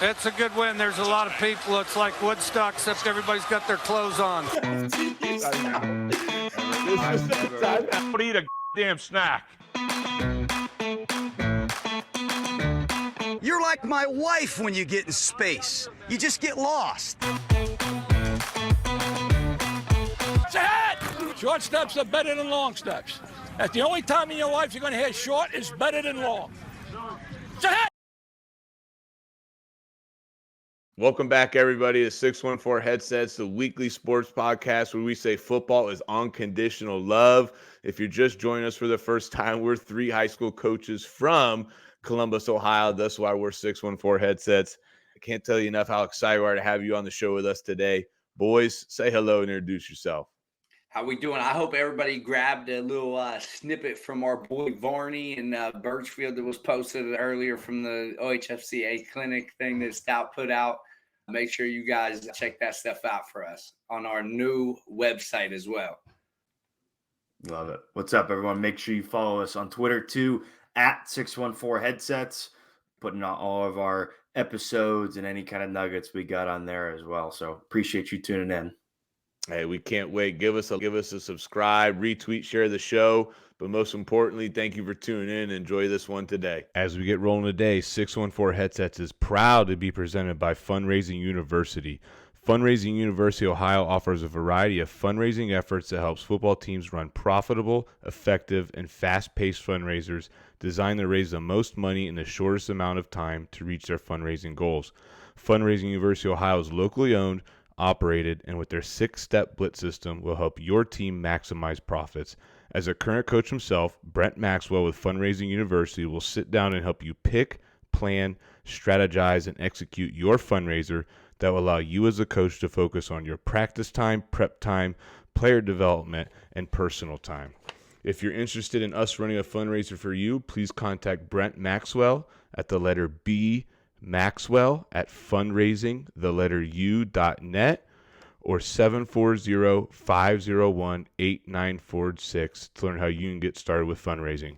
It's a good win. There's a lot of people. It's like Woodstock, except everybody's got their clothes on. Don't eat a damn snack. You're like my wife when you get in space. You just get lost. It's ahead! Short steps are better than long steps. That's the only time in your life you're going to hear short is better than long. It's ahead! Welcome back, everybody, to 614 Headsets, the weekly sports podcast where we say football is unconditional love. If you're just joining us for the first time, we're three high school coaches from Columbus, Ohio. That's why we're 614 Headsets. I can't tell you enough how excited we are to have you on the show with us today. Boys, say hello and introduce yourself. How we doing? I hope everybody grabbed a little snippet from our boy Varney in Birchfield that was posted earlier from the OHFCA clinic thing that Stout put out. Make sure you guys check that stuff out for us on our new website as well. Love it. What's up, everyone? Make sure you follow us on Twitter too, at 614 Headsets, putting out all of our episodes and any kind of nuggets we got on there as well. So appreciate you tuning in. Hey, we can't wait. Give us a subscribe, retweet, share the show. But most importantly, thank you for tuning in. Enjoy this one today. As we get rolling today, 614 Headsets is proud to be presented by Fundraising University. Fundraising University Ohio offers a variety of fundraising efforts that helps football teams run profitable, effective, and fast-paced fundraisers designed to raise the most money in the shortest amount of time to reach their fundraising goals. Fundraising University Ohio is locally owned, operated, and with their 6-step blitz system will help your team maximize profits. As a current coach himself, Brent Maxwell with Fundraising University will sit down and help you pick, plan, strategize, and execute your fundraiser that will allow you as a coach to focus on your practice time, prep time, player development, and personal time. If you're interested in us running a fundraiser for you, please contact Brent Maxwell at the letter B Maxwell at fundraising.net or 740-501-8946 to learn how you can get started with fundraising.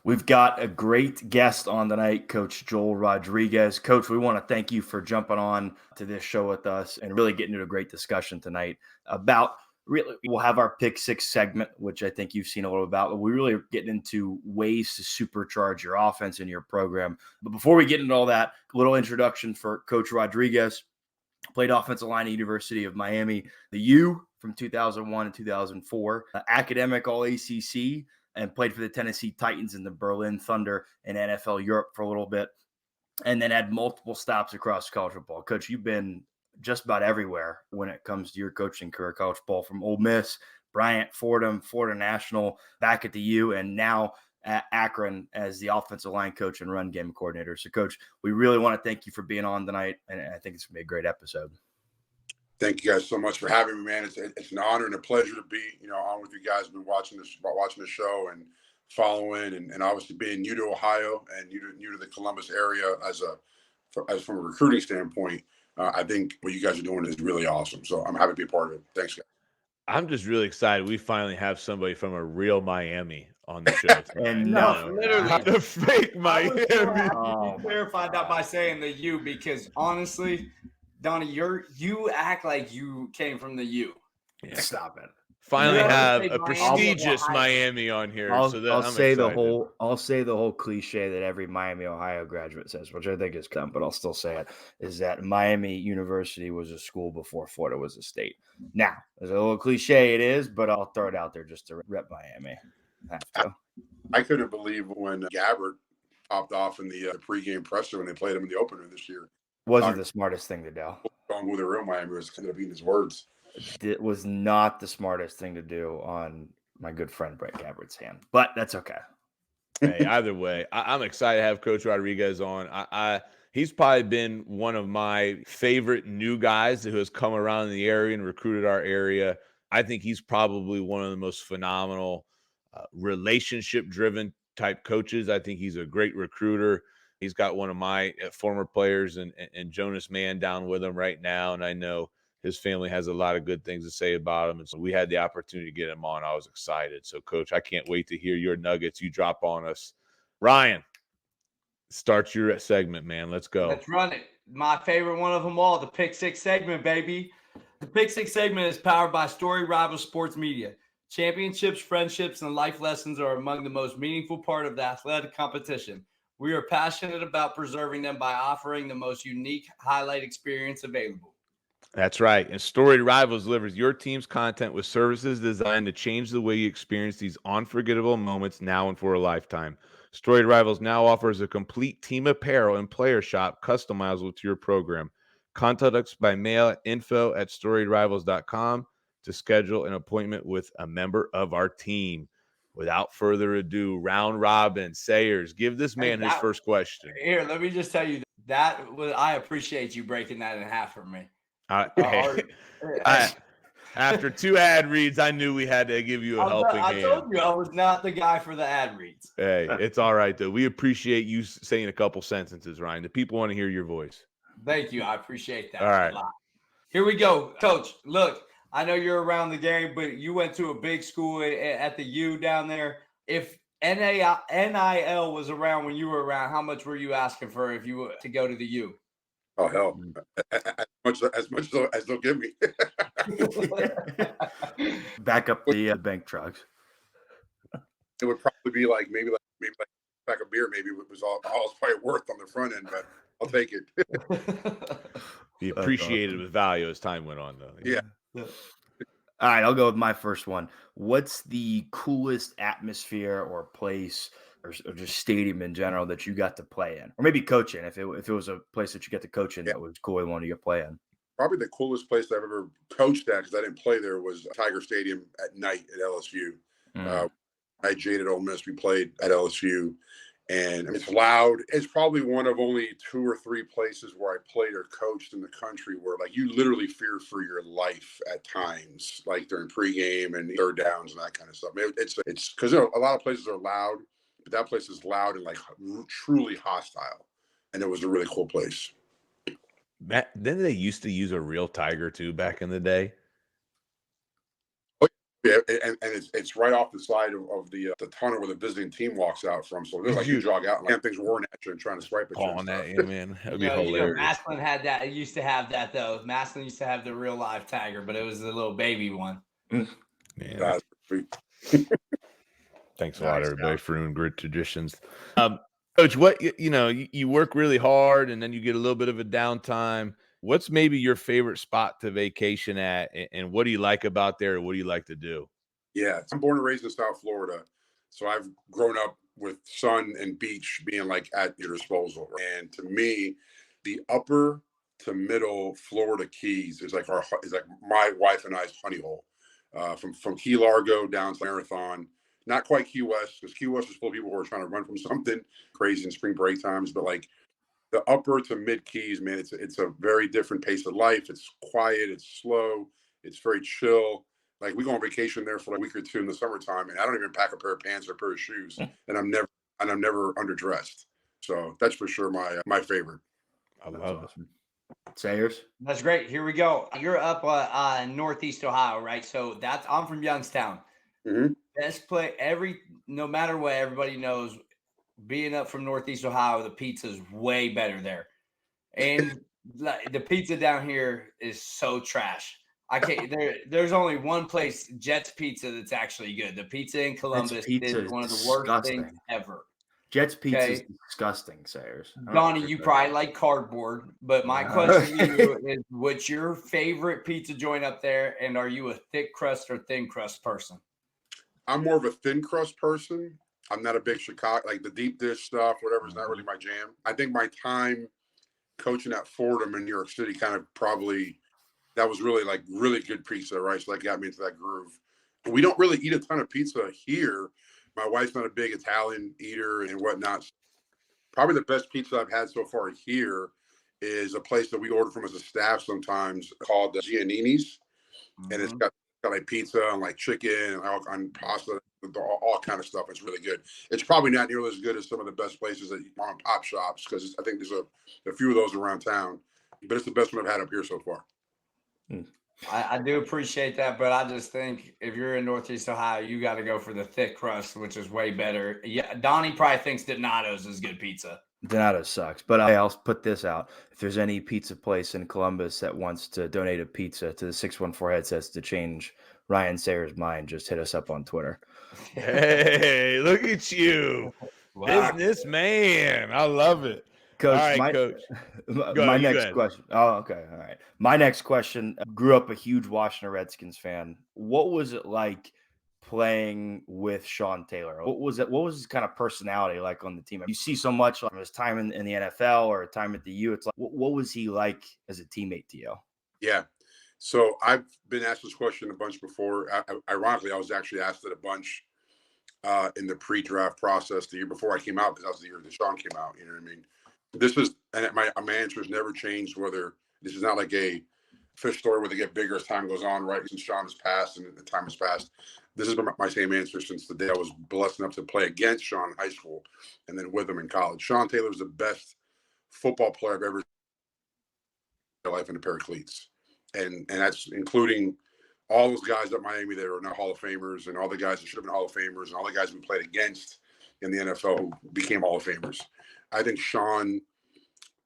We've got a great guest on tonight, Coach Joel Rodriguez. Coach, we want to thank you for jumping on to this show with us and really getting into a great discussion tonight about really, we'll have our Pick Six segment, which I think you've seen a little about, but we really are getting into ways to supercharge your offense in your program. But before we get into all that, a little introduction for Coach Rodriguez. Played offensive line at University of Miami, the U from 2001 to 2004, academic All-ACC, and played for the Tennessee Titans and the Berlin Thunder in NFL Europe for a little bit, and then had multiple stops across college football. Coach, you've been just about everywhere when it comes to your coaching career, college football, from Ole Miss, Bryant, Fordham, Florida National, back at the U, and now at Akron as the offensive line coach and run game coordinator. So, Coach, we really want to thank you for being on tonight, and I think it's going to be a great episode. Thank you guys so much for having me, man. It's an honor and a pleasure to be, on with you guys. Been watching the show and following, and obviously being new to Ohio and new to the Columbus area as from a recruiting standpoint. I think what you guys are doing is really awesome. So I'm happy to be a part of it. Thanks, guys. I'm just really excited. We finally have somebody from a real Miami on the show. And literally, the fake Miami. Clarified that by saying the U, because honestly, Donnie, you act like you came from the U. Yeah. Stop it. Finally have a Miami, prestigious Ohio. Miami on here. I'll I'm say excited. I'll say the whole cliche that every Miami, Ohio graduate says, which I think is dumb, but I'll still say it, is that Miami University was a school before Florida was a state. Now, there's a little cliche it is, but I'll throw it out there just to rep Miami. I couldn't believe when Gabbert popped off in the pregame presser when they played him in the opener this year. Wasn't the smartest thing to do. Going with the real Miami was kind of being his words. It was not the smartest thing to do on my good friend Brett Gabbert's hand, but that's okay. Hey, either way, I'm excited to have Coach Rodriguez on. He's probably been one of my favorite new guys who has come around in the area and recruited our area. I think he's probably one of the most phenomenal relationship-driven type coaches. I think he's a great recruiter. He's got one of my former players and Jonas Mann down with him right now, and I know his family has a lot of good things to say about him. And so we had the opportunity to get him on. I was excited. So, Coach, I can't wait to hear your nuggets you drop on us. Ryan, start your segment, man. Let's go. Let's run it. My favorite one of them all, the Pick Six segment, baby. The Pick Six segment is powered by Story Rival Sports Media. Championships, friendships, and life lessons are among the most meaningful part of the athletic competition. We are passionate about preserving them by offering the most unique highlight experience available. That's right. And Storied Rivals delivers your team's content with services designed to change the way you experience these unforgettable moments now and for a lifetime. Storied Rivals now offers a complete team apparel and player shop customizable to your program. Contact us by mail at info@storiedrivals.com to schedule an appointment with a member of our team. Without further ado, round robin. Sayers, give this man his first question. Here, let me just tell you I appreciate you breaking that in half for me. After 2 ad reads, I knew we had to give you a helping hand. I told you I was not the guy for the ad reads. Hey, it's all right, though. We appreciate you saying a couple sentences, Ryan. The people want to hear your voice. Thank you. I appreciate that. All right. Here we go. Coach, look, I know you're around the game, but you went to a big school at the U down there. If NIL was around when you were around, how much were you asking for if you were to go to the U? Oh, hell. As much as they'll give me. Back up the bank trucks. It would probably be like maybe like a pack of beer. Maybe it was all it's probably worth on the front end, but I'll take it. He appreciated with value as time went on, though. Yeah. All right, I'll go with my first one. What's the coolest atmosphere or place or just stadium in general that you got to play in, or maybe coach in? If it was a place that you got to coach in that was cool and wanted to get play in. Probably the coolest place I've ever coached at, because I didn't play there, was Tiger Stadium at night at LSU. I jaded Ole Miss. We played at LSU, and it's loud. It's probably one of only 2 or 3 places where I played or coached in the country where, like, you literally fear for your life at times, like during pregame and third downs and that kind of stuff. It's because a lot of places are loud, but that place is loud and like truly hostile, and it was a really cool place. Didn't they used to use a real tiger too back in the day? Oh, yeah, and it's right off the side of the tunnel where the visiting team walks out from. So there's like you jog out and like things roaring at you and trying to swipe at you. Calling at you, man. That'd be hilarious. Maslin had that. It used to have that though. Maslin used to have the real live tiger, but it was the little baby one. Yeah. Thanks a lot, everybody, for doing great traditions. Coach, what you work really hard and then you get a little bit of a downtime. What's maybe your favorite spot to vacation at, and what do you like about there? Or what do you like to do? Yeah, I'm born and raised in South Florida, so I've grown up with sun and beach being like at your disposal. And to me, the upper to middle Florida Keys is like my wife and I's honey hole. From Key Largo down to Marathon. Not quite Key West, because Key West is full of people who are trying to run from something crazy in spring break times. But like the upper to mid Keys, man, it's a very different pace of life. It's quiet, it's slow, it's very chill. Like we go on vacation there for a week or 2 in the summertime, and I don't even pack a pair of pants or a pair of shoes, and I'm never underdressed. So that's for sure my favorite. I love it. Sayers? That's great. Here we go. You're up Northeast Ohio, right? So I'm from Youngstown. Mm-hmm. Best play no matter what, everybody knows, being up from Northeast Ohio, the pizza is way better there. And the pizza down here is so trash. I can't. There's only one place, Jets Pizza, that's actually good. The pizza in Columbus is one of the worst things ever. Jets Pizza is disgusting, Sayers. Donnie, you probably like cardboard, but my question to you is, what's your favorite pizza joint up there, and are you a thick crust or thin crust person? I'm more of a thin crust person. I'm not a big Chicago, like the deep dish stuff, whatever, is not really my jam. I think my time coaching at Fordham in New York City kind of that was really like really good pizza, right? So that got me into that groove. We don't really eat a ton of pizza here. My wife's not a big Italian eater and whatnot. Probably the best pizza I've had so far here is a place that we order from as a staff sometimes called the Giannini's. Mm-hmm. And it's got like pizza and like chicken and pasta, all kind of stuff. It's really good. It's probably not nearly as good as some of the best places that mom and pop shops, because I think there's a few of those around town, but it's the best one I've had up here so far. I do appreciate that, but I just think if you're in Northeast Ohio, you got to go for the thick crust, which is way better. Yeah, Donnie probably thinks Donato's is good pizza. Donato sucks, but I'll put this out. If there's any pizza place in Columbus that wants to donate a pizza to the 614 headsets to change Ryan Sayer's mind, just hit us up on Twitter. Hey, look at you. Wow. Businessman. I love it. Coach, All right, Coach. My next question. Oh, okay. All right. My next question. Grew up a huge Washington Redskins fan. What was it like playing with Sean Taylor? What was it? What was his kind of personality like on the team? You see so much from his time in the NFL or time at the U. It's like, what was he like as a teammate to you? Yeah. So I've been asked this question a bunch before. Ironically, I was actually asked it a bunch in the pre-draft process the year before I came out, because that was the year that Sean came out. You know what I mean? This is, and my answer has never changed. Whether this is not like a fish story where they get bigger as time goes on, right? Since Sean has passed and the time has passed, this has been my same answer since the day I was blessed enough to play against Sean in high school and then with him in college. Sean Taylor is the best football player I've ever seen in my life in a pair of cleats, and that's including all those guys at Miami that are now Hall of Famers, and all the guys that should have been Hall of Famers, and all the guys we played against in the NFL who became Hall of Famers. I think Sean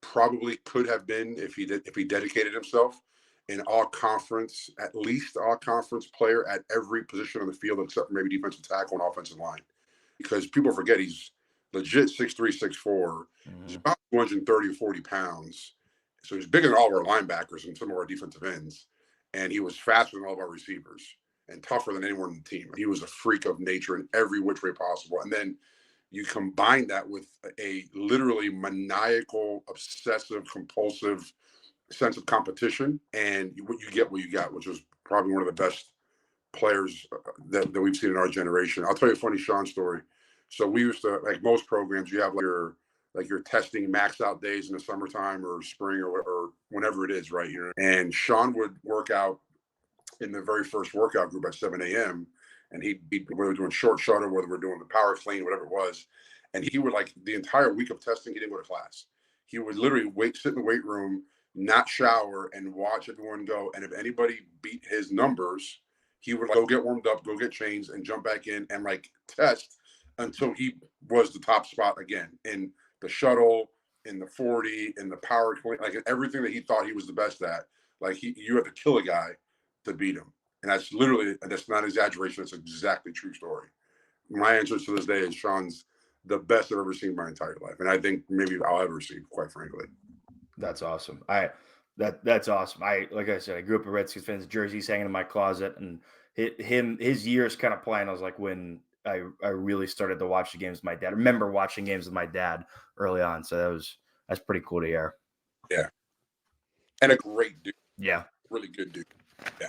probably could have been, if he dedicated himself, an all-conference, at least all-conference player at every position on the field except for maybe defensive tackle and offensive line. Because people forget he's legit 6'3", 6'4". He's about 230 or 40 pounds. So he's bigger than all of our linebackers and some of our defensive ends. And he was faster than all of our receivers and tougher than anyone on the team. He was a freak of nature in every which way possible. And then you combine that with a literally maniacal, obsessive, compulsive sense of competition, and you get what you got, which was probably one of the best players that we've seen in our generation. I'll tell you a funny Sean story. So we used to, like most programs, you have your testing max out days in the summertime or spring or whenever it is, right? And Sean would work out in the very first workout group at 7 a.m. And whether we're doing short shuttle, whether we're doing the power clean, whatever it was. And he would, like, the entire week of testing, he didn't go to class. He would literally sit in the weight room, not shower, and watch everyone go. And if anybody beat his numbers, he would go get warmed up, go get changed, and jump back in and test until he was the top spot again in the shuttle, in the 40, in the power clean, everything that he thought he was the best at. You have to kill a guy to beat him. And that's not exaggeration. That's exactly true story. My answer to this day is Sean's the best I've ever seen in my entire life. And I think maybe I'll ever see, quite frankly. That's awesome. That's awesome. Like I said, I grew up a Redskins fan. His jersey's hanging in my closet, and his years kind of playing. I was like when I really started to watch the games with my dad. I remember watching games with my dad early on. So that's pretty cool to hear. Yeah. And a great dude. Yeah. Really good dude. Yeah.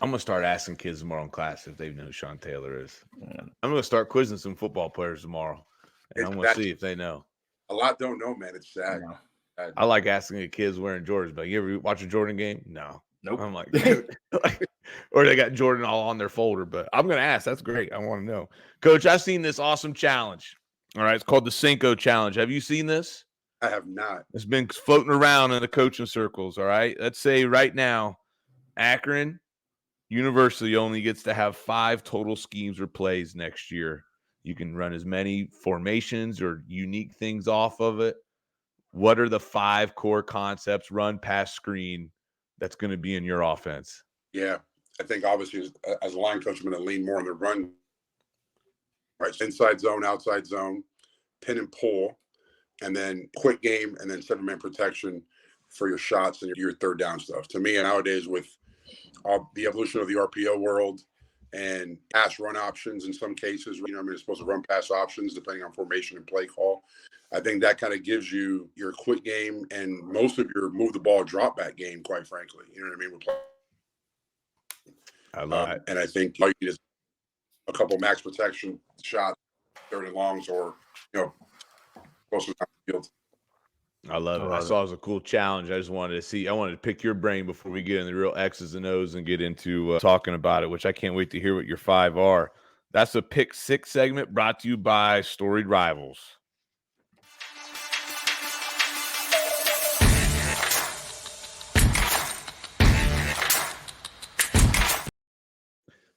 I'm going to start asking kids tomorrow in class if they know who Sean Taylor is. I'm going to start quizzing some football players tomorrow, and I'm going to see if they know. A lot don't know, man. It's sad. I like asking the kids wearing Jordans, but you ever watch a Jordan game? No. Nope. I'm like, or they got Jordan all on their folder, but I'm going to ask. That's great. I want to know. Coach, I've seen this awesome challenge. All right. It's called the Cinco Challenge. Have you seen this? I have not. It's been floating around in the coaching circles. All right. Let's say right now, Akron University only gets to have 5 total schemes or plays next year. You can run as many formations or unique things off of it. What are the 5 core concepts, run, pass, screen, that's going to be in your offense? Yeah, I think obviously as a line coach, I'm going to lean more on the run. Right, inside zone, outside zone, pin and pull, and then quick game, and then 7-man protection for your shots and your third down stuff. To me, nowadays with the evolution of the RPO world and pass run options in some cases, it's supposed to run pass options depending on formation and play call. I think that kind of gives you your quick game and most of your move the ball drop back game, quite frankly. You know what I mean? I love it. And I think all you need is a couple max protection shots, third and longs, or close to the field. I love it. I saw it was a cool challenge. I wanted to pick your brain before we get in the real X's and O's and get into talking about it, which I can't wait to hear what your 5 are. That's a Pick 6 segment brought to you by Storied Rivals.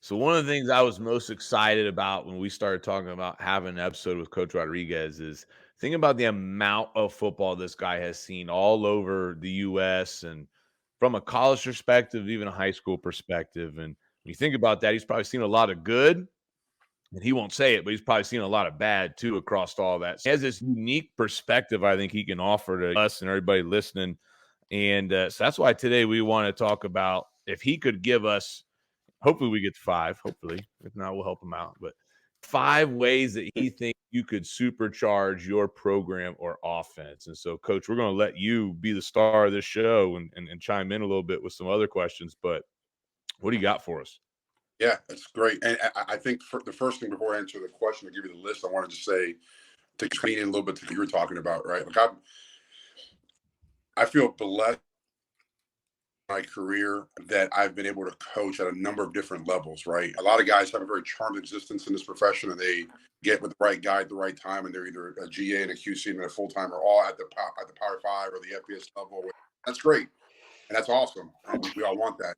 So one of the things I was most excited about when we started talking about having an episode with Coach Rodriguez is think about the amount of football this guy has seen all over the U.S. and from a college perspective, even a high school perspective. And when you think about that, he's probably seen a lot of good, and he won't say it, but he's probably seen a lot of bad too across all that. So he has this unique perspective I think he can offer to us and everybody listening. And so that's why today we want to talk about if he could give us, hopefully we get to 5, hopefully. If not, we'll help him out. But 5 ways that he thinks you could supercharge your program or offense. And so, Coach, we're going to let you be the star of this show and chime in a little bit with some other questions. But what do you got for us? Yeah, that's great. And I think for the first thing before I answer the question, to give you the list, I wanted to say, to clean in a little bit to what you were talking about, right? Like I feel blessed in my career that I've been able to coach at a number of different levels, right? A lot of guys have a very charmed existence in this profession, and they get with the right guy at the right time, and they're either a GA and a QC and a full-time, or all at the Power 5 or the FBS level. That's great, and that's awesome. And we all want that.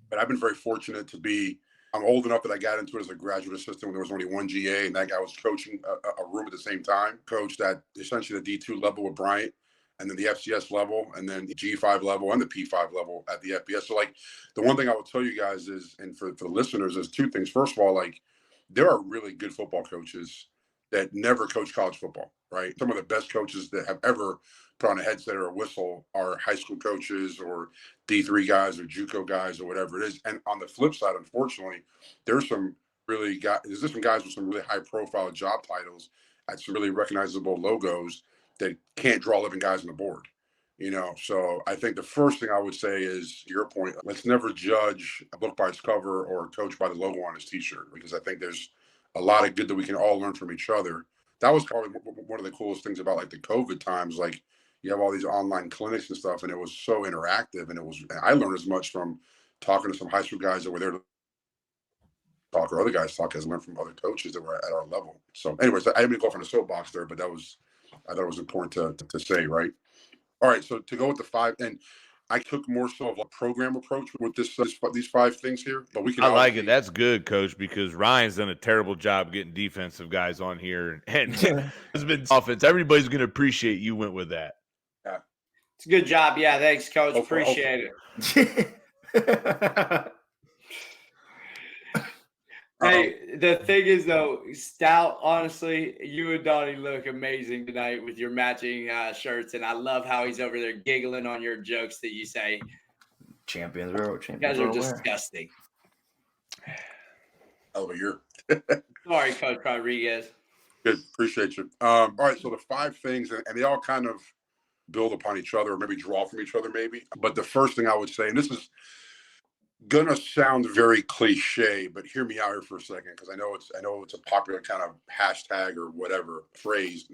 But I've been very fortunate to be. I'm old enough that I got into it as a graduate assistant when there was only one GA, and that guy was coaching a room at the same time. Coached at essentially the D2 level with Bryant, and then the FCS level, and then the G5 level, and the P5 level at the FBS. So, like, the one thing I will tell you guys is, and for the listeners, is 2 things. First of all, like, there are really good football coaches that never coach college football, right? Some of the best coaches that have ever put on a headset or a whistle are high school coaches or D3 guys or JUCO guys or whatever it is. And on the flip side, unfortunately, there's some guys with some really high profile job titles at some really recognizable logos that can't draw 11 guys on the board. So I think the first thing I would say is, to your point, let's never judge a book by its cover or a coach by the logo on his t-shirt, because I think there's a lot of good that we can all learn from each other. That was probably one of the coolest things about like the COVID times. Like, you have all these online clinics and stuff, and it was so interactive, and I learned as much from talking to some high school guys that were there to talk, or other guys talk, as I learned from other coaches that were at our level. So anyways, I didn't go off on a soapbox there, but I thought it was important to say, right? All right, so to go with the 5, and I took more so of a program approach with these 5 things here, but we can. I like it. That's good, Coach, because Ryan's done a terrible job getting defensive guys on here, and has been offense. Everybody's going to appreciate you went with that. Yeah, it's a good job. Yeah, thanks, Coach. Appreciate it. Hey, the thing is, though, Stout, honestly, you and Donnie look amazing tonight with your matching shirts, and I love how he's over there giggling on your jokes that you say. Champions you guys are disgusting. Hell of a year. Sorry, Coach Rodriguez. Good, appreciate you. All right, so the 5 things, and they all kind of build upon each other, or maybe draw from each other, maybe. But the first thing I would say, and this is gonna sound very cliche, but hear me out here for a second, because I know it's a popular kind of hashtag or whatever phrase.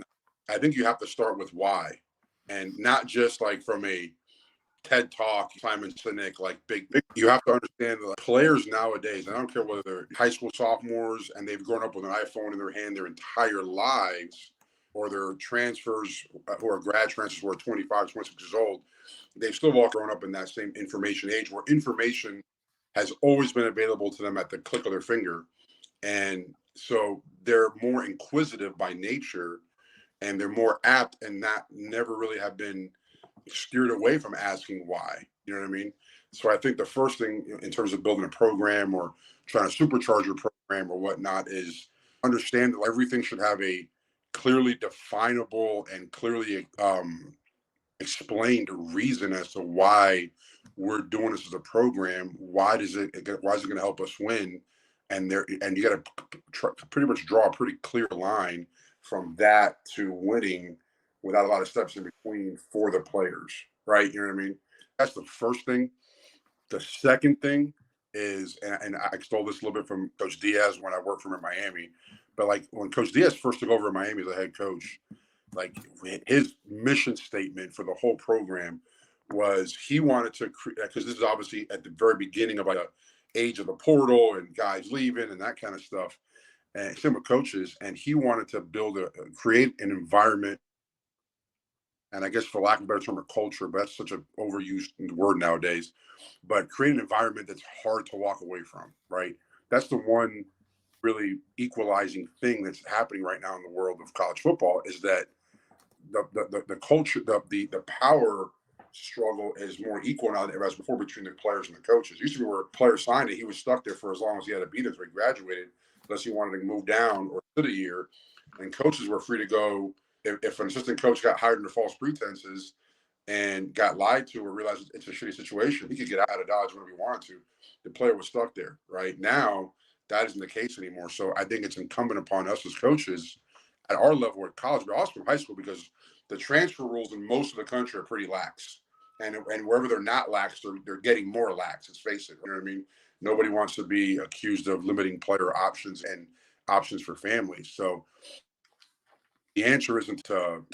I think you have to start with why, and not just like from a TED Talk, Simon Sinek, like big. You have to understand that players nowadays, I don't care whether they're high school sophomores and they've grown up with an iPhone in their hand their entire lives, or they're transfers who are grad transfers who are 25, 26 years old. They've still all grown up in that same information age, where information has always been available to them at the click of their finger. And so they're more inquisitive by nature, and they're more apt, and not never really have been steered away from asking why. You know what I mean? So I think the first thing in terms of building a program or trying to supercharge your program or whatnot is understand that everything should have a clearly definable and clearly explained reason as to why we're doing this as a program. Why is it going to help us win? And you got to pretty much draw a pretty clear line from that to winning without a lot of steps in between for the players, right? You know what I mean? That's the first thing. The second thing is, and I stole this a little bit from Coach Diaz when I worked for him in Miami, but like when Coach Diaz first took over in Miami as a head coach, like his mission statement for the whole program was he wanted to create, because this is obviously at the very beginning of like a age of the portal and guys leaving and that kind of stuff, and same with coaches, and he wanted to create an environment, and I guess for lack of a better term, a culture, but that's such an overused word nowadays, but create an environment that's hard to walk away from, right? that's the one really equalizing thing that's happening right now in the world of college football, is that the culture, the power struggle is more equal now than ever was before between the players and the coaches. It used to be where a player signed it, he was stuck there for as long as he had to be there until he graduated, unless he wanted to move down or sit a year. And coaches were free to go. If an assistant coach got hired under false pretenses and got lied to or realized it's a shitty situation, he could get out of Dodge whenever he wanted to. The player was stuck there. Right now, that isn't the case anymore. So I think it's incumbent upon us as coaches at our level at college, but also in high school, because the transfer rules in most of the country are pretty lax. And wherever they're not lax, they're getting more lax, let's face it. You know what I mean? Nobody wants to be accused of limiting player options and options for families. So the answer isn't to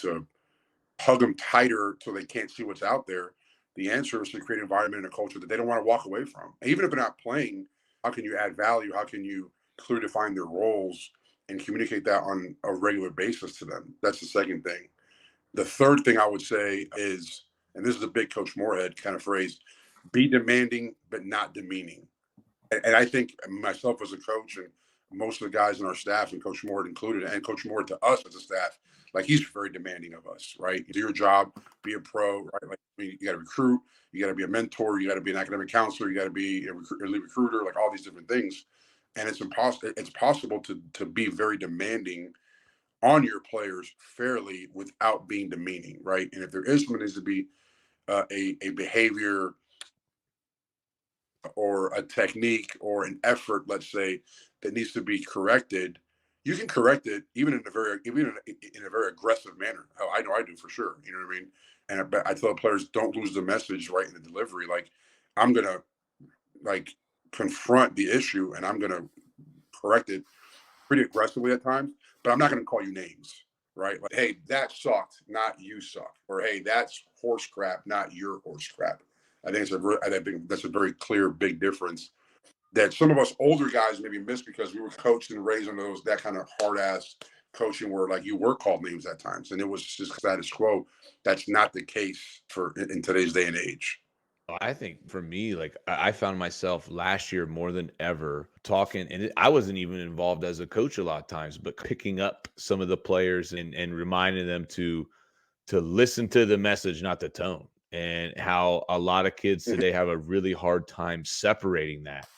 hug them tighter so they can't see what's out there. The answer is to create an environment and a culture that they don't want to walk away from. And even if they're not playing, how can you add value? How can you clearly define their roles and communicate that on a regular basis to them? That's the second thing. The third thing I would say is, and this is a big Coach Moorhead kind of phrase, be demanding but not demeaning. And I think myself as a coach and most of the guys in our staff, and Coach Moorhead included, and Coach Moorhead to us as a staff, like, he's very demanding of us, right? Do your job, be a pro, right? Like, I mean, you got to recruit, you got to be a mentor, you got to be an academic counselor, you got to be a recruiter, like all these different things. And it's impossible. It's possible to be very demanding on your players fairly without being demeaning, right? And if there is something that needs to be a behavior or a technique or an effort, let's say, that needs to be corrected, you can correct it even in a very aggressive manner. Hell, I know I do for sure. You know what I mean? And I tell players, don't lose the message right in the delivery. Like, I'm gonna confront the issue and I'm gonna correct it pretty aggressively at times, but I'm not gonna call you names, right? Like, hey, that sucked, not you suck, or hey, that's horse crap, not your horse crap. I think that's a very clear, big difference that some of us older guys maybe miss because we were coached and raised under that kind of hard ass coaching where, like, you were called names at times and it was just status quo. That's not the case in today's day and age. I think for me, like, I found myself last year more than ever talking, and I wasn't even involved as a coach a lot of times, but picking up some of the players and reminding them to listen to the message, not the tone, and how a lot of kids today have a really hard time separating that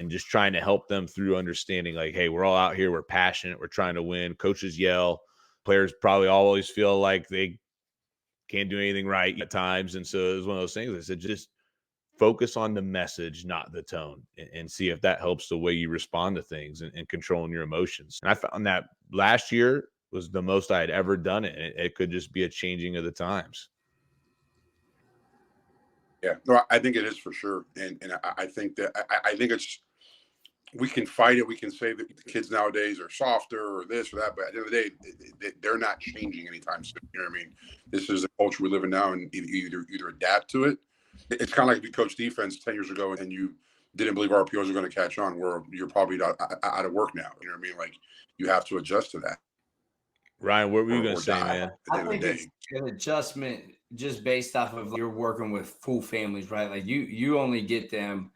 and just trying to help them through understanding, like, hey, we're all out here, we're passionate, we're trying to win. Coaches yell, players probably always feel like they can't do anything right at times. And so it was one of those things. I said, just focus on the message, not the tone, and see if that helps the way you respond to things and controlling your emotions. And I found that last year was the most I had ever done it. It could just be a changing of the times. Yeah, no, I think it is for sure. And I think that I think we can fight it. We can say that the kids nowadays are softer or this or that, but at the end of the day, they're not changing anytime soon. You know what I mean? This is the culture we live in now, and either adapt to it. It's kind of like if you coached defense 10 years ago and you didn't believe RPOs are going to catch on, where you're probably out of work now. You know what I mean? Like, you have to adjust to that. Ryan, what were you going to say, man? I think it's an adjustment just based off of you're working with full families, right? Like, you only get them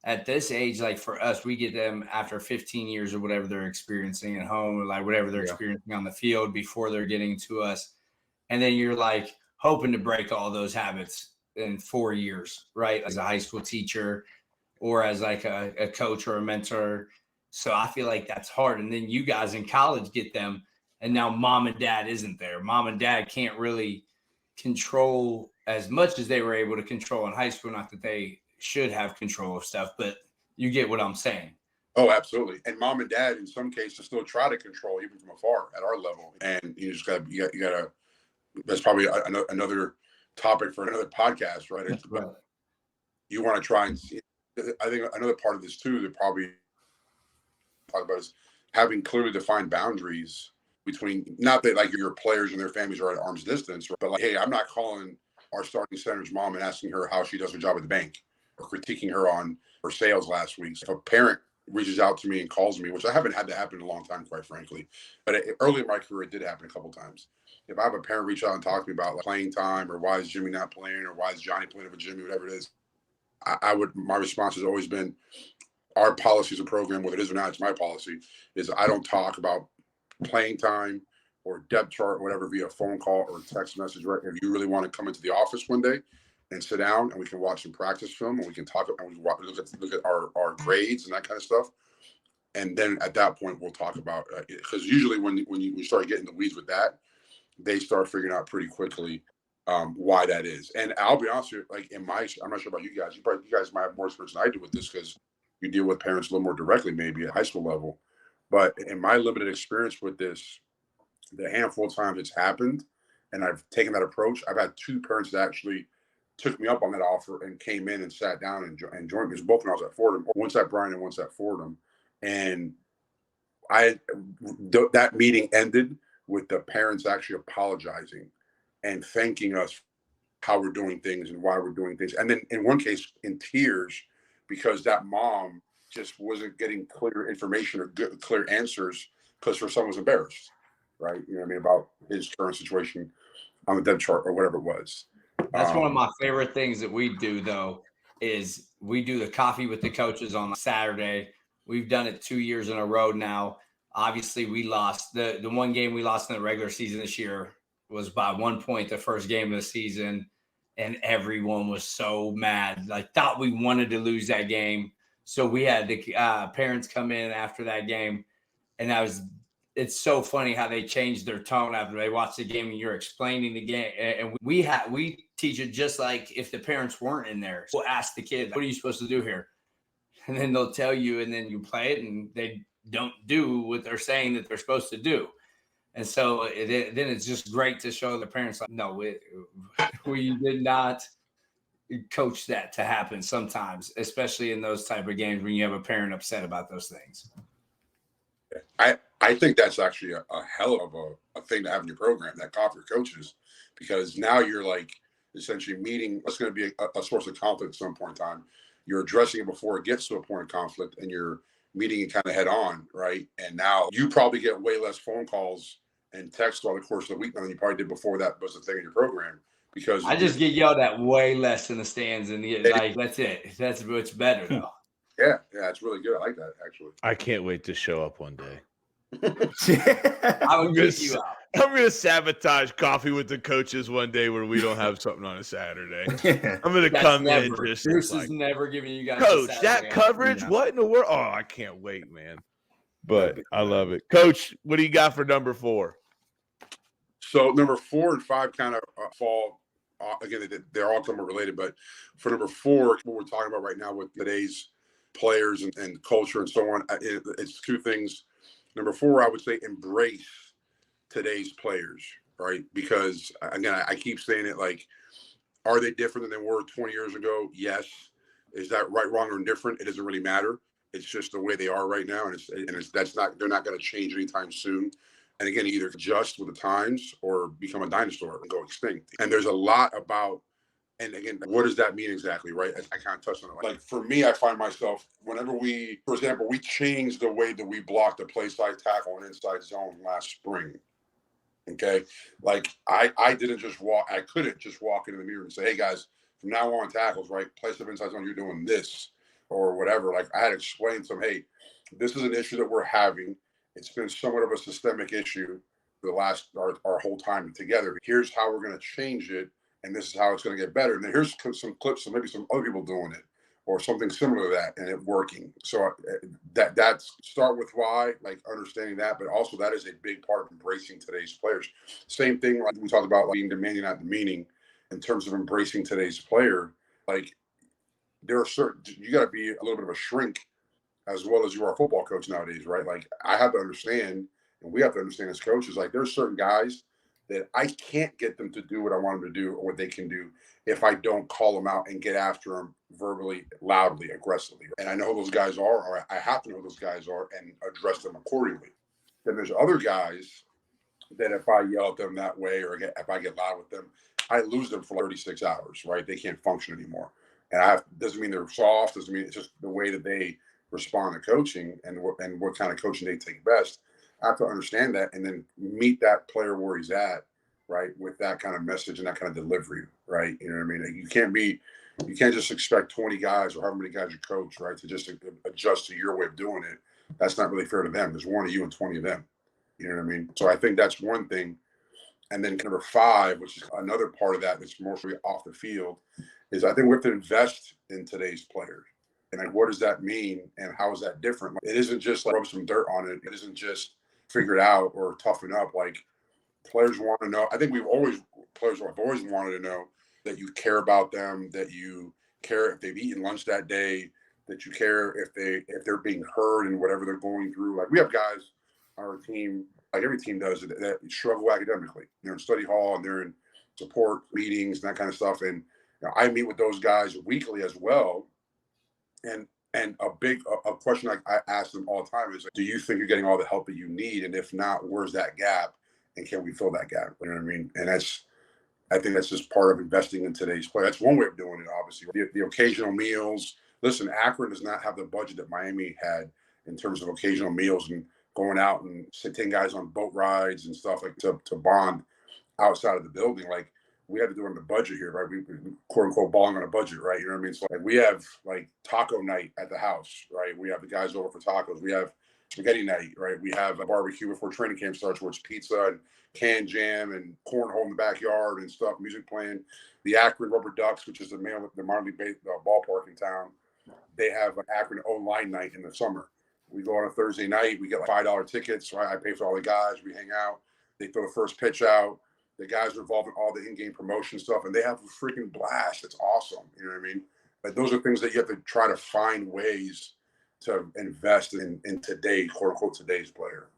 at this age. Like, for us, we get them after 15 years or whatever they're experiencing at home, or like whatever they're experiencing on the field before they're getting to us. And then you're like hoping to break all those habits in 4 years, right? As a high school teacher or as like a coach or a mentor. So I feel like that's hard. And then you guys in college get them, and now mom and dad isn't there. Mom and dad can't really control as much as they were able to control in high school. Not that they should have control of stuff, but you get what I'm saying. Oh, absolutely. And mom and dad, in some cases, still try to control even from afar at our level. And you just got to, that's probably another topic for another podcast, right? Right. You want to try and see. I think another part of this too that probably talk about is having clearly defined boundaries between, not that like your players and their families are at arm's distance, but like, hey, I'm not calling our starting center's mom and asking her how she does her job at the bank or critiquing her on her sales last week. So if a parent reaches out to me and calls me, which I haven't had to happen in a long time, quite frankly, but early in my career, it did happen a couple of times. If I have a parent reach out and talk to me about like playing time, or why is Jimmy not playing, or why is Johnny playing with Jimmy, whatever it is, my response has always been, our policy as a program, whether it is or not, it's my policy, is I don't talk about playing time or depth chart or whatever via phone call or text message. Right? If you really want to come into the office one day and sit down and we can watch some practice film and we can talk and we look at our grades and that kind of stuff. And then at that point, we'll talk about because usually when you start getting the weeds with that, they start figuring out pretty quickly why that is. And I'll be honest with you, like I'm not sure about you guys. You guys might have more experience than I do with this because you deal with parents a little more directly, maybe at high school level. But in my limited experience with this, the handful of times it's happened, and I've taken that approach. I've had 2 parents that actually took me up on that offer and came in and sat down and joined me. Both when I was at Fordham, once at Bryan and once at Fordham. And that meeting ended with the parents actually apologizing and thanking us how we're doing things and why we're doing things. And then in one case in tears because that mom just wasn't getting clear information or good, clear answers because her son was embarrassed, right? You know what I mean? About his current situation on the depth chart or whatever it was. That's one of my favorite things that we do, though, is we do the coffee with the coaches on Saturday. We've done it 2 years in a row now. Obviously, we lost. The one game we lost in the regular season this year was by 1 point, the first game of the season, and everyone was so mad. Like, thought we wanted to lose that game. So we had the parents come in after that game, and it's so funny how they changed their tone after they watched the game and you're explaining the game. And we teach it just like if the parents weren't in there. We'll ask the kids, what are you supposed to do here? And then they'll tell you, and then you play it, and they don't do what they're saying that they're supposed to do. And so then it's just great to show the parents, like, no, we did not coach that to happen sometimes, especially in those type of games when you have a parent upset about those things. I think that's actually a hell of a thing to have in your program, that coffee with coaches, because now you're like essentially meeting what's going to be a source of conflict at some point in time. You're addressing it before it gets to a point of conflict, and you're meeting it kind of head on, right? And now you probably get way less phone calls and texts throughout the course of the week than you probably did before that was a thing in your program. Because I just get yelled at way less in the stands, and like that's it. That's what's better though. Yeah, it's really good. I like that actually. I can't wait to show up one day. I would kick you out. I'm gonna sabotage coffee with the coaches one day where we don't have something on a Saturday. I'm gonna come in and just Bruce like, is never giving you guys Coach, that coverage. Yeah. What in the world? Oh, I can't wait, man. But I love it, Coach. What do you got for number 4? So number 4 and 5 kind of fall. Again, they're all somewhat related, but for number 4, what we're talking about right now with today's players and culture and so on, it's 2 things. Number 4, I would say embrace today's players, right? Because again, I keep saying it, like, are they different than they were 20 years ago? Yes. Is that right, wrong, or indifferent? It doesn't really matter. It's just the way they are right now, and they're not going to change anytime soon. And again, either adjust with the times or become a dinosaur and go extinct. And there's a lot about, and again, what does that mean exactly, right? I kind of touched on it. Like for me, I find myself, whenever for example, we changed the way that we blocked the play side tackle and inside zone last spring. Okay. Like I couldn't just walk into the mirror and say, hey guys, from now on tackles, right? Play stuff inside zone, you're doing this or whatever. Like I had to explain to them, hey, this is an issue that we're having. It's been somewhat of a systemic issue for the last our whole time together. Here's how we're going to change it, and this is how it's going to get better. And then here's some clips of maybe some other people doing it or something similar to that, and it working. So that's start with why, like understanding that, but also that is a big part of embracing today's players. Same thing like we talked about, like being demanding, not demeaning, in terms of embracing today's player. Like there are you got to be a little bit of a shrink as well as you are a football coach nowadays, right? Like I have to understand, and we have to understand as coaches, like there's certain guys that I can't get them to do what I want them to do or what they can do if I don't call them out and get after them verbally, loudly, aggressively. And I know who those guys are, or I have to know who those guys are and address them accordingly. Then there's other guys that if I yell at them that way or if I get loud with them, I lose them for 36 hours, right? They can't function anymore. And doesn't mean they're soft, doesn't mean it's just the way that they respond to coaching and what kind of coaching they take best. I have to understand that and then meet that player where he's at, right, with that kind of message and that kind of delivery, right? You know what I mean? You can't be You can't just expect 20 guys or however many guys you coach, right, to just adjust to your way of doing it. That's not really fair to them. There's one of you and 20 of them. You know what I mean? So I think that's one thing. And then number 5, which is another part of that that's mostly off the field, is I think we have to invest in today's players. And like, what does that mean? And how is that different? It isn't just like rub some dirt on it. It isn't just figure it out or toughen up. Like, players want to know. I think players have always wanted to know that you care about them, that you care if they've eaten lunch that day, that you care if they're being heard and whatever they're going through. Like, we have guys on our team, like every team does, that struggle academically. They're in study hall and they're in support meetings and that kind of stuff. And I meet with those guys weekly as well. And a question I ask them all the time is, do you think you're getting all the help that you need? And if not, where's that gap? And can we fill that gap? You know what I mean? And I think that's just part of investing in today's play. That's one way of doing it, obviously. The occasional meals. Listen, Akron does not have the budget that Miami had in terms of occasional meals and going out and taking guys on boat rides and stuff like to bond outside of the building. Like, we had to do it on the budget here, right? We quote unquote balling on a budget, right? You know what I mean? So like, we have like taco night at the house, right? We have the guys over for tacos. We have spaghetti night, right? We have a barbecue before training camp starts, where it's pizza and canned jam and cornhole in the backyard and stuff, music playing. The Akron Rubber Ducks, which is the minor league ballpark in town, they have an Akron O-line night in the summer. We go on a Thursday night. We get like $5 tickets. So I pay for all the guys. We hang out. They throw the first pitch out. The guys are involved in all the in-game promotion stuff, and they have a freaking blast. It's awesome. You know what I mean? But those are things that you have to try to find ways to invest in today, quote unquote, today's player.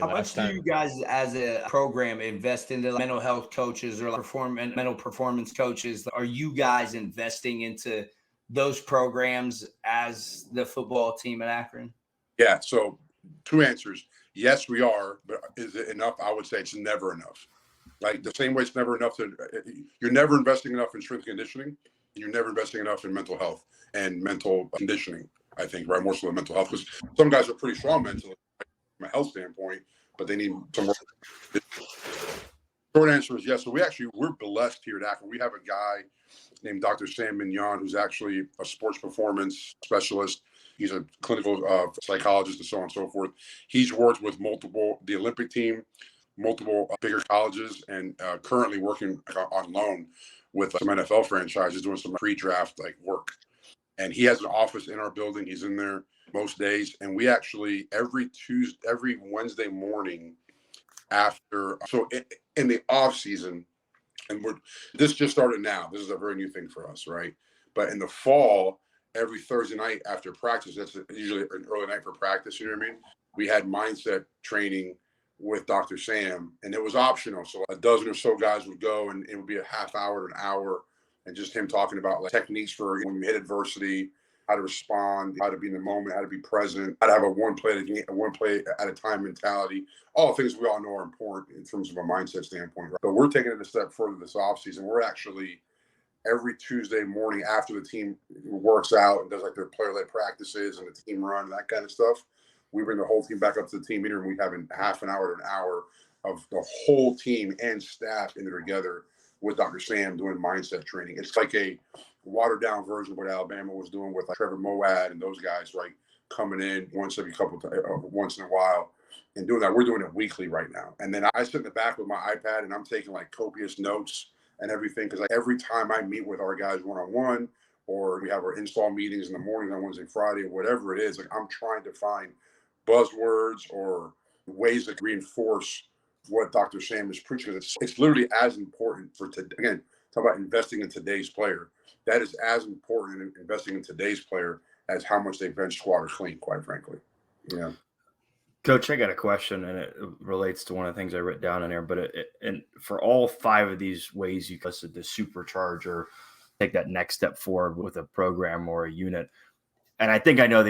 How much do you guys as a program invest into mental health coaches or mental performance coaches? Are you guys investing into those programs as the football team at Akron? Yeah. So 2 answers. Yes, we are. But is it enough? I would say it's never enough. Like, the same way it's never enough you're never investing enough in strength conditioning. You're never investing enough in mental health and mental conditioning, I think, right? More so than mental health, because some guys are pretty strong mentally from a health standpoint, but they need some more. Short answer is yes. So we're blessed here at Akron. We have a guy named Dr. Sam Mignon, who's actually a sports performance specialist. He's a clinical psychologist and so on and so forth. He's worked with the Olympic team, multiple bigger colleges, and currently working on loan with some NFL franchises, doing some pre-draft like work. And he has an office in our building. He's in there most days. And we actually every Wednesday morning in the off season, and this just started now. This is a very new thing for us, right? But in the fall, every Thursday night after practice, that's usually an early night for practice, you know what I mean? We had mindset training with Dr. Sam, and it was optional. So a dozen or so guys would go, and it would be a half hour to an hour, and just him talking about like techniques for when you hit adversity, how to respond, how to be in the moment, how to be present, how to have a one play at a time mentality. All things we all know are important in terms of a mindset standpoint. Right? But we're taking it a step further this offseason. We're actually every Tuesday morning after the team works out and does like their player-led practices and the team run and that kind of stuff, we bring the whole team back up to the team meeting room. We have a half an hour to an hour of the whole team and staff in there together with Dr. Sam doing mindset training. It's like a watered down version of what Alabama was doing with like Trevor Moawad and those guys, like coming in once in a while and doing that. We're doing it weekly right now. And then I sit in the back with my iPad and I'm taking like copious notes and everything, because like every time I meet with our guys one-on-one, or we have our install meetings in the morning on Wednesday, Friday, or whatever it is, like I'm trying to find buzzwords or ways that reinforce what Dr. Sam is preaching. It's literally as important for today. Again, talk about investing in today's player. That is as important in investing in today's player as how much they bench, squat, or clean, quite frankly. Yeah. Coach, I got a question, and it relates to one of the things I wrote down in there. But and for all 5 of these ways you listed, the Supercharge, or take that next step forward with a program or a unit. And I think I know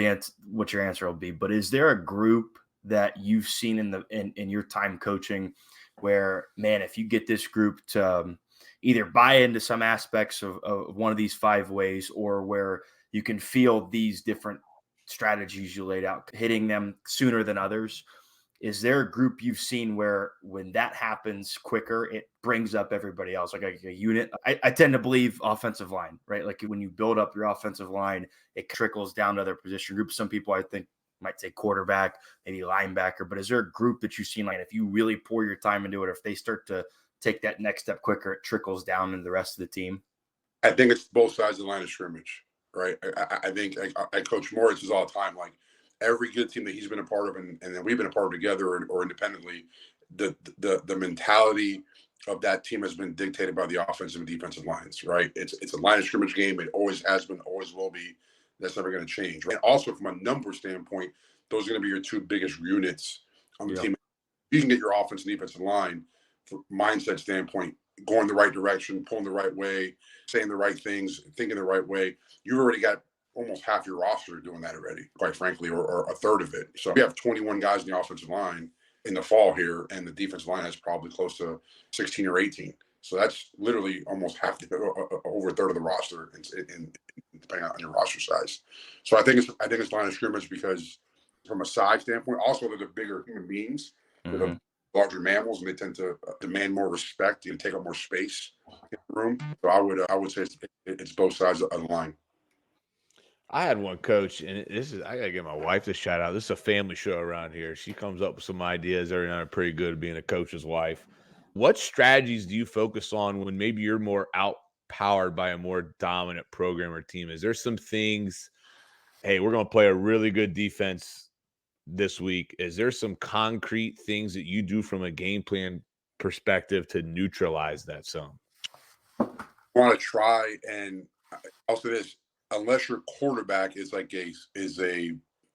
what your answer will be. But is there a group that you've seen in your time coaching where, man, if you get this group to either buy into some aspects of one of these 5 ways, or where you can feel these different strategies you laid out hitting them sooner than others, Is there a group you've seen where when that happens quicker, it brings up everybody else, like a unit? I tend to believe offensive line, right? Like when you build up your offensive line, it trickles down to other position groups. Some people I think might say quarterback, maybe linebacker, but is there a group that you've seen, like if you really pour your time into it, if they start to take that next step quicker, it trickles down into the rest of the team? I think it's both sides of the line of scrimmage, right? I think I Coach Moritz is all the time, like every good team that he's been a part of and that we've been a part of together or independently, the mentality of that team has been dictated by the offensive and defensive lines, right? It's a line of scrimmage game. It always has been, always will be. That's never going to change. Right? And also from a number standpoint, those are going to be your two biggest units on the team. You can get your offense and defensive line from mindset standpoint, going the right direction, pulling the right way, saying the right things, thinking the right way. You've already got almost half your roster doing that already, quite frankly, or a third of it. So we have 21 guys in the offensive line in the fall here, and the defensive line has probably close to 16 or 18. So that's literally almost half, over a third of the roster, depending on your roster size. So I think it's line of scrimmage because from a size standpoint, also they're the bigger human beings, they're the larger mammals, and they tend to demand more respect and take up more space in the room. So I would say it's both sides of the line. I had one coach, and I gotta give my wife a shout out. This is a family show around here. She comes up with some ideas every now and then, pretty good at being a coach's wife. What strategies do you focus on when maybe you're more outpowered by a more dominant program or team? Is there some things, hey, we're gonna play a really good defense this week? Is there some concrete things that you do from a game plan perspective to neutralize that zone? I want to try, and I'll say this: unless your quarterback is like a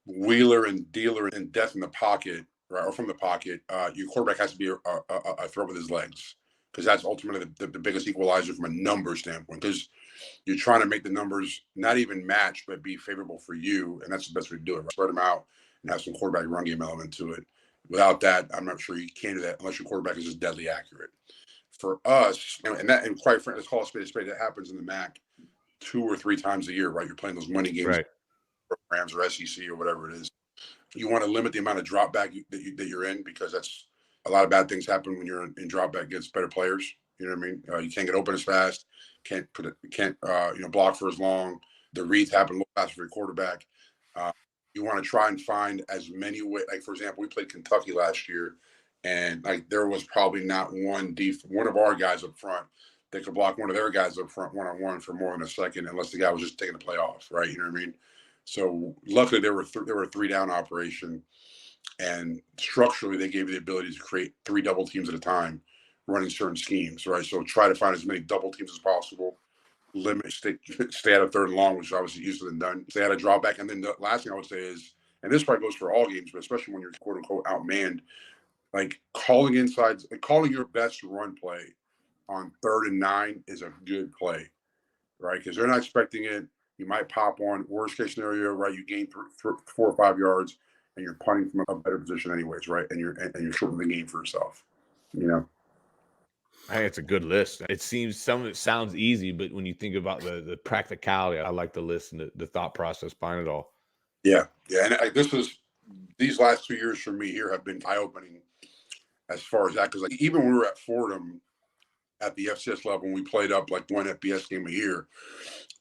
wheeler and dealer in death in the pocket, right, or from the pocket, your quarterback has to be a throw with his legs, because that's ultimately the biggest equalizer from a number standpoint. Because you're trying to make the numbers not even match, but be favorable for you, and that's the best way to do it. Right? Spread them out and have some quarterback run game element to it. Without that, I'm not sure you can do that unless your quarterback is just deadly accurate. For us, and quite frankly, let's call it spade a spade. That happens in the MAC 2 or 3 times a year, right? You're playing those money games, right, programs or SEC or whatever it is. You want to limit the amount of drop back that you're in, because that's a lot of bad things happen when you're in drop back against better players. You know what I mean? You can't get open as fast. Can't block for as long. The reads happen a little faster for your quarterback. You want to try and find as many ways. Like, for example, we played Kentucky last year, and like there was probably not one of our guys up front that could block one of their guys up front one-on-one for more than a second, unless the guy was just taking the play off, right? You know what I mean? So luckily there were a 3-down operation, and structurally they gave you the ability to create 3 double teams at a time, running certain schemes, right? So try to find as many double teams as possible. Stay out of 3rd and long, which is obviously easier than done. Stay out of drawback, and then the last thing I would say is, and this probably goes for all games, but especially when you're quote unquote outmanned, like calling your best run play on 3rd and 9 is a good play, right? Because they're not expecting it. You might pop one. Worst case scenario, right? You gain 4 or 5 yards, and you're punting from a better position anyways, right? And you're shortening the game for yourself. You know. I think it's a good list. It seems some of it sounds easy, but when you think about the practicality, I like the list and the thought process behind it all. Yeah, and these last 2 years for me here have been eye-opening as far as that, because like even when we were at Fordham at the FCS level, when we played up like one FBS game a year,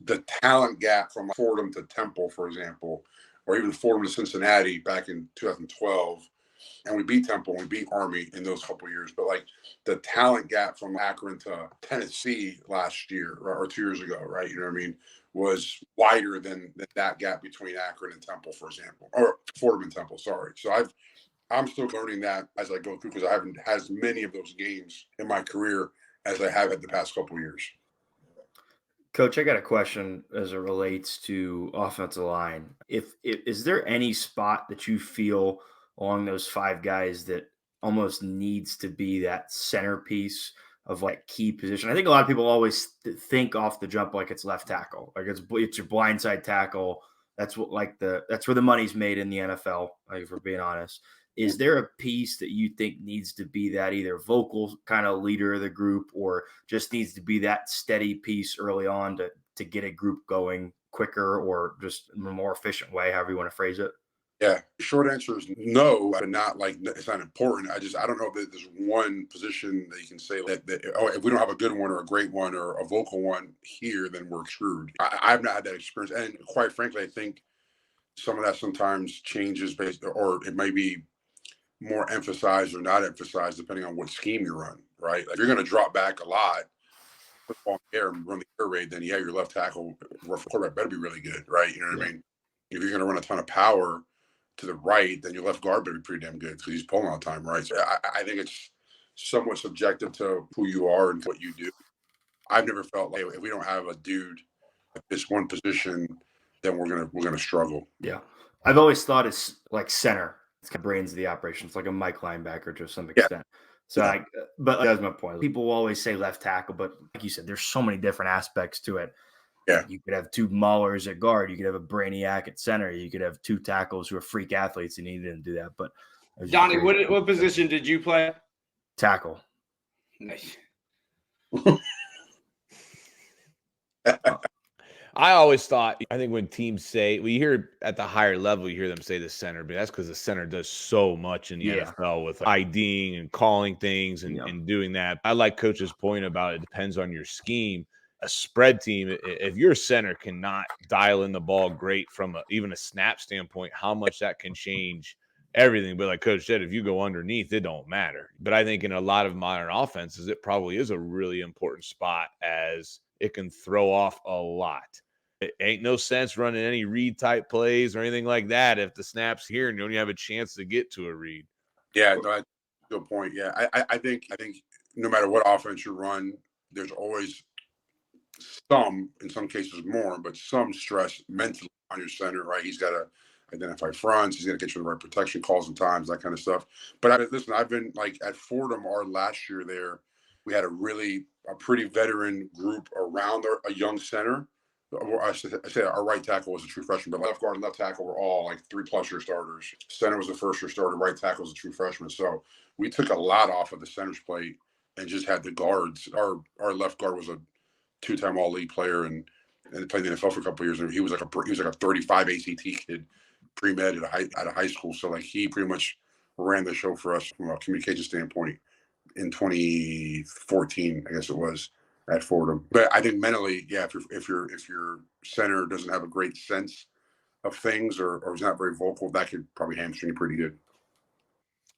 the talent gap from Fordham to Temple, for example, or even Fordham to Cincinnati back in 2012. And we beat Temple and we beat Army in those couple of years. But like the talent gap from Akron to Tennessee last year or 2 years ago, right? You know what I mean? Was wider than that gap between Akron and Temple, for example, or Fordham and Temple. Sorry. So I'm still learning that as I go through, because I haven't had as many of those games in my career as I have at the past couple of years. Coach, I got a question as it relates to offensive line. Is there any spot that you feel along those 5 guys that almost needs to be that centerpiece of like key position? I think a lot of people always think off the jump like it's left tackle, like it's your blindside tackle. That's that's where the money's made in the NFL. Like, if we're being honest, is there a piece that you think needs to be that either vocal kind of leader of the group, or just needs to be that steady piece early on to get a group going quicker, or just in a more efficient way, however you want to phrase it? Yeah, short answer is no, but not like it's not important. I don't know that there's one position that you can say that oh, if we don't have a good one or a great one or a vocal one here, then we're screwed. I've not had that experience, and quite frankly, I think some of that sometimes changes based, or it may be more emphasized or not emphasized depending on what scheme you run. Right, like if you're going to drop back a lot, put the ball in the air and run the air raid, then yeah, your left tackle or quarterback better be really good, right? You know what I mean? If you're going to run a ton of power to the right, then your left guard better be pretty damn good because he's pulling all the time, right? So I think it's somewhat subjective to who you are and what you do. I've never felt like if we don't have a dude at this one position, then we're gonna struggle. Yeah, I've always thought it's like center. It's kind of brains of the operation. It's like a Mike linebacker to some extent. So, but that's my point. People will always say left tackle, but like you said, there's so many different aspects to it. Yeah, you could have two maulers at guard. You could have a brainiac at center. You could have two tackles who are freak athletes, and he didn't do that. But Donnie, what position did you play? Tackle. Nice. I always thought, I think when teams say, well, you hear at the higher level, you hear them say the center, but that's because the center does so much in the NFL with IDing and calling things and doing that. I like Coach's point about it depends on your scheme. A spread team, if your center cannot dial in the ball great from even a snap standpoint, how much that can change everything. But like Coach said, if you go underneath, it don't matter. But I think in a lot of modern offenses, it probably is a really important spot as it can throw off a lot. It ain't no sense running any read type plays or anything like that if the snap's here and you only have a chance to get to a read. Yeah, no, that's a good point. Yeah, I think no matter what offense you run, there's always some, in some cases more, but some stress mentally on your center, right? He's got to identify fronts. He's going to get you the right protection calls and times, that kind of stuff. But I've been like at Fordham, our last year there, we had a pretty veteran group around a young center. I say our right tackle was a true freshman, but left guard and left tackle were all like 3+ year starters. Center was a first year starter. Right tackle was a true freshman. So we took a lot off of the center's plate and just had the guards. Our left guard was a 2-time All-League player and played in the NFL for a couple of years. And he was like a 35 ACT kid, pre-med out of high school. So like he pretty much ran the show for us from a communication standpoint in 2014, I guess it was, at Fordham. But I think mentally, yeah, if your center doesn't have a great sense of things or is not very vocal, that could probably hamstring you pretty good.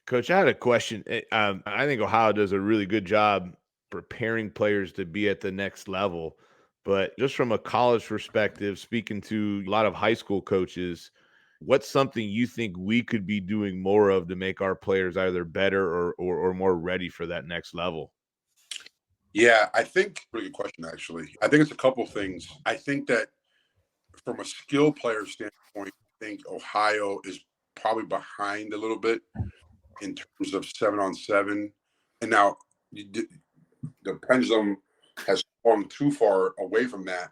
Coach, I had a question. I think Ohio does a really good job preparing players to be at the next level. But just from a college perspective, speaking to a lot of high school coaches, what's something you think we could be doing more of to make our players either better or more ready for that next level? Yeah, I think pretty good question, actually. I think it's a couple things. I think that from a skill player standpoint, I think Ohio is probably behind a little bit in terms of 7-on-7. And now the pendulum has swung too far away from that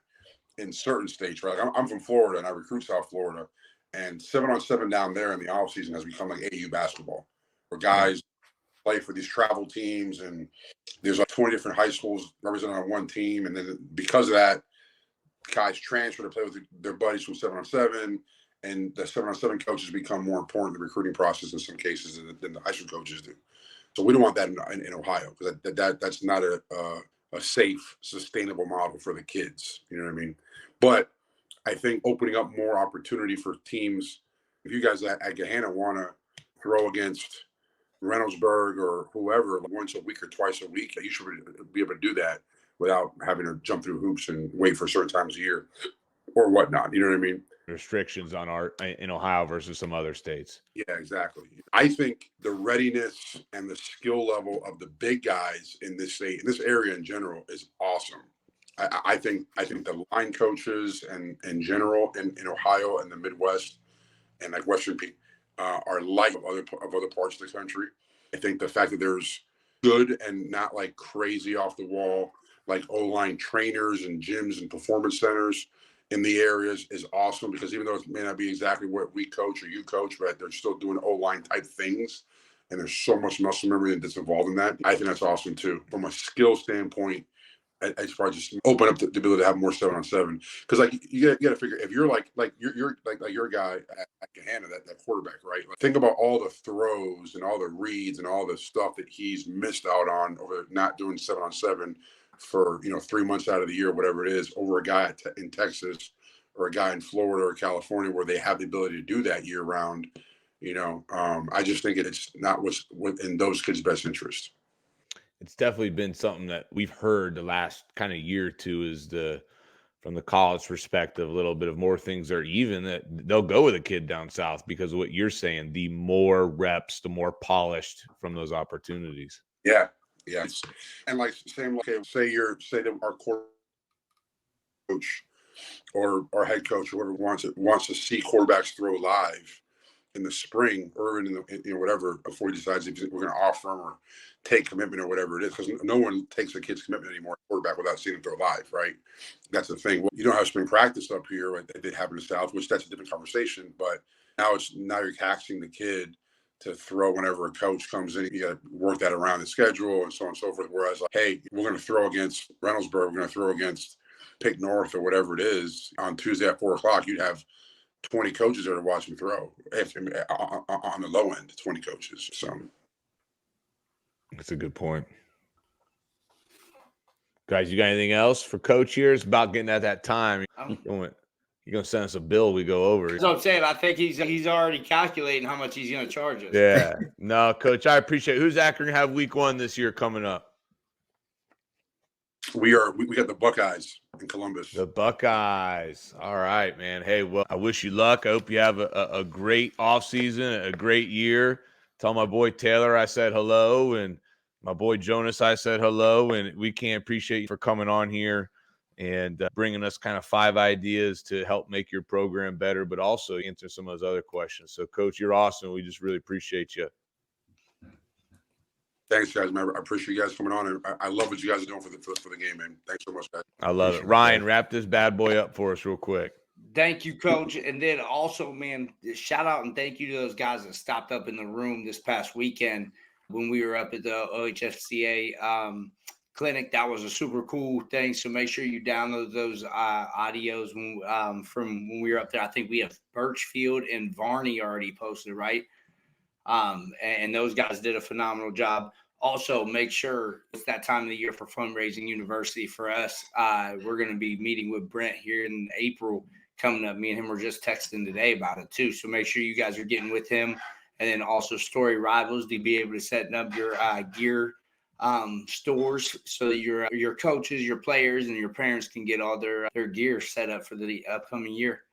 in certain states, right? Like I'm from Florida and I recruit South Florida, and 7-on-7 down there in the off season has become like AU basketball, where guys play for these travel teams, and there's like 20 different high schools represented on one team, and then because of that, guys transfer to play with their buddies from 7-on-7, and the 7-on-7 coaches become more important in the recruiting process in some cases than the high school coaches do. So we don't want that in Ohio, because that's not a safe, sustainable model for the kids. You know what I mean? But I think opening up more opportunity for teams, if you guys at Gahanna want to throw against Reynoldsburg or whoever once a week or twice a week, you should be able to do that without having to jump through hoops and wait for certain times a year or whatnot. You know what I mean? Restrictions on in Ohio versus some other states. Yeah, exactly. I think the readiness and the skill level of the big guys in this state, in this area in general, is awesome. I think the line coaches and in general in Ohio and the Midwest and like Western are like other parts of the country. I think the fact that there's good and not like crazy off the wall like O-line trainers and gyms and performance centers in the areas is awesome, because even though it may not be exactly what we coach or you coach, but they're still doing O-line type things, and there's so much muscle memory that's involved in that. I think that's awesome too. From a skill standpoint, as far as just open up the ability to have more 7-on-7. Because like you got to figure, if you're like you're like your guy at Gahanna, that quarterback, right? Like, think about all the throws and all the reads and all the stuff that he's missed out on over not doing 7-on-7 for 3 months out of the year, whatever it is, over a guy in Texas or a guy in Florida or California where they have the ability to do that year round. I just think it's not what's in those kids' best interest. It's definitely been something that we've heard the last kind of year or two is from the college perspective, a little bit of more things are even that they'll go with a kid down south because of what you're saying, the more reps, the more polished from those opportunities. Yeah. Yeah. And like say that our coach or our head coach, whoever wants to see quarterbacks throw live in the spring or in the whatever before he decides if we're going to offer him or take commitment or whatever it is, because no one takes a kid's commitment anymore, quarterback, without seeing him throw live, right? That's the thing. Well, you don't have spring practice up here. It did happen in the South, which that's a different conversation. But now you're taxing the kid to throw whenever a coach comes in. You got to work that around the schedule and so on and so forth. Whereas, like, hey, we're going to throw against Reynoldsburg, we're going to throw against Pick North or whatever it is on Tuesday at 4:00. You'd have 20 coaches that are watching throw on the low end, 20 coaches. So that's a good point. Guys, you got anything else for Coach here? It's about getting at that time. You're going to send us a bill we go over. That's what I'm saying. I think he's already calculating how much he's going to charge us. Yeah. No, Coach, I appreciate it. Who's Akron have week 1 this year coming up? We got the Buckeyes in Columbus. The Buckeyes. All right, man. Hey, well, I wish you luck. I hope you have a great offseason, a great year. Tell my boy Taylor I said hello, and my boy Jonas I said hello, and we can't appreciate you for coming on here and bringing us kind of 5 ideas to help make your program better, but also answer some of those other questions. So, Coach, you're awesome. We just really appreciate you. Thanks, guys, man. I appreciate you guys coming on, and I love what you guys are doing for the game, man. Thanks so much, guys. I love it. Ryan, wrap this bad boy up for us real quick. Thank you, Coach. And then also, man, shout out and thank you to those guys that stopped up in the room this past weekend when we were up at the OHFCA clinic. That was a super cool thing. So make sure you download those audios from when we were up there. I think we have Birchfield and Varney already posted, right? And those guys did a phenomenal job. Also, make sure it's that time of the year for Fundraising University for us. We're going to be meeting with Brent here in April coming up. Me and him were just texting today about it too. So make sure you guys are getting with him. And then also Story Rivals to be able to set up your gear stores so that your coaches, your players, and your parents can get all their gear set up for the upcoming year.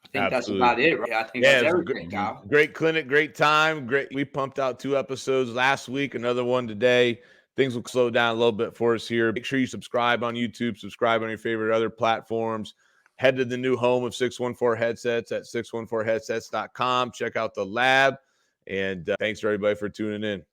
I think Absolutely. That's about it, right? I think that's everything, Kyle. Great clinic, great time. Great. We pumped out 2 episodes last week, another one today. Things will slow down a little bit for us here. Make sure you subscribe on YouTube, subscribe on your favorite other platforms. Head to the new home of 614 Headsets at 614headsets.com. Check out the lab. And thanks to everybody for tuning in.